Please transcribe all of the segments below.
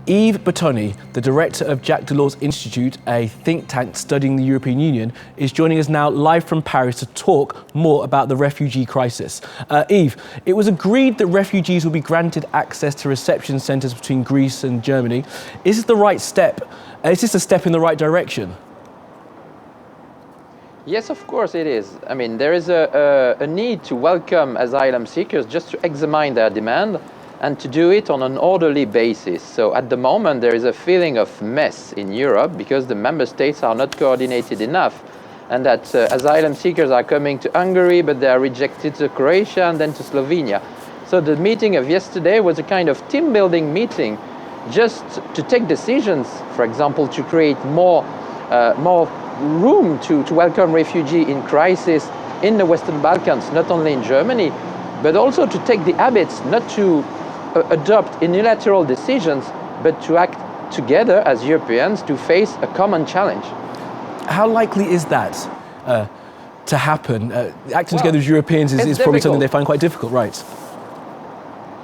Yves Bertonicini, the director of Jacques Delors Institute, a think tank studying the European Union, is joining us now live from Paris to talk more about the refugee crisis. Yves, it was agreed that refugees will be granted access to reception centres between Greece and Germany. Is this the right step? Is this a step in the right direction? Yes, of course it is. I mean, there is a need to welcome asylum seekers, just to examine their demand and to do it on an orderly basis. So at the moment there is a feeling of mess in Europe because the member states are not coordinated enough, and that asylum seekers are coming to Hungary but they are rejected to Croatia and then to Slovenia. So the meeting of yesterday was a kind of team building meeting just to take decisions, for example, to create more room to welcome refugees in crisis in the Western Balkans, not only in Germany, but also to take the habits not to adopt unilateral decisions, but to act together as Europeans to face a common challenge. How likely is that to happen? Acting together as Europeans is probably something they find quite difficult, right?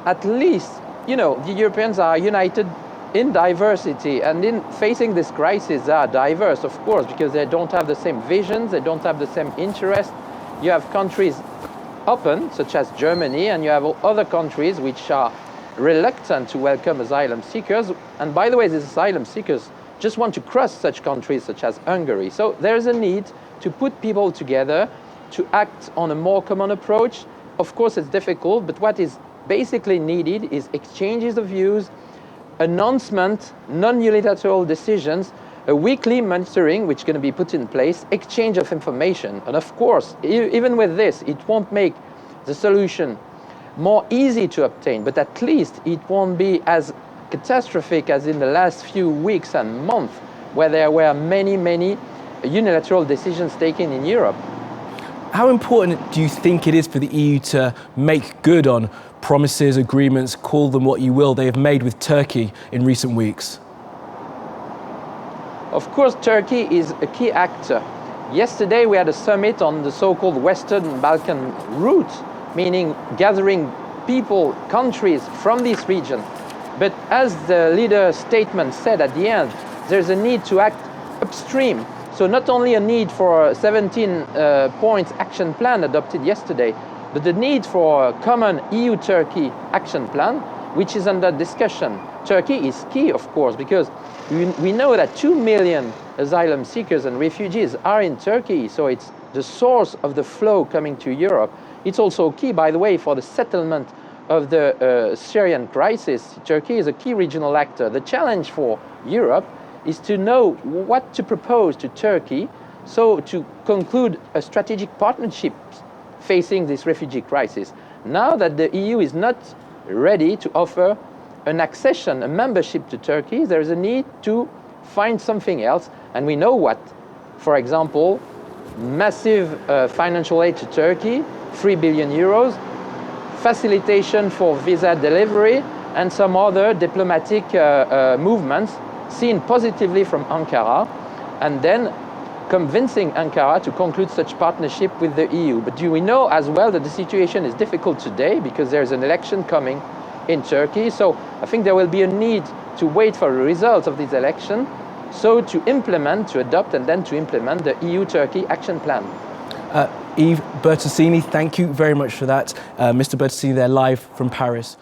At least, you know, the Europeans are united in diversity, and in facing this crisis they are diverse, of course, because they don't have the same visions, they don't have the same interests. You have countries open, such as Germany, and you have other countries which are reluctant to welcome asylum seekers. And by the way, these asylum seekers just want to cross such countries such as Hungary. So there's a need to put people together to act on a more common approach. Of course, it's difficult, but what is basically needed is exchanges of views, announcement, non-unilateral decisions, a weekly monitoring which is going to be put in place, exchange of information. And of course, even with this, it won't make the solution more easy to obtain, but at least it won't be as catastrophic as in the last few weeks and months, where there were many unilateral decisions taken in Europe. How important do you think it is for the EU to make good on promises, agreements, call them what you will, they have made with Turkey in recent weeks? Of course, Turkey is a key actor. Yesterday we had a summit on the so-called Western Balkan route, meaning gathering people, countries from this region. But as the leader's statement said at the end, there's a need to act upstream. So not only a need for a 17-point action plan adopted yesterday, but the need for a common EU-Turkey action plan, which is under discussion. Turkey is key, of course, because we know that 2 million asylum seekers and refugees are in Turkey, so it's the source of the flow coming to Europe. It's also key, by the way, for the settlement of the Syrian crisis. Turkey is a key regional actor. The challenge for Europe is to know what to propose to Turkey, so to conclude a strategic partnership facing this refugee crisis. Now that the EU is not ready to offer an accession, a membership to Turkey, there is a need to find something else, and we know what. For example, massive financial aid to Turkey, 3 billion euros, facilitation for visa delivery, and some other diplomatic movements seen positively from Ankara, and then convincing Ankara to conclude such partnership with the EU. But do we know as well that the situation is difficult today because there's an election coming in Turkey, so I think there will be a need to wait for the results of this election, so to implement, to adopt and then to implement the EU-Turkey action plan. Yves Bertonicini, thank you very much for that. Mr. Bertonicini there live from Paris.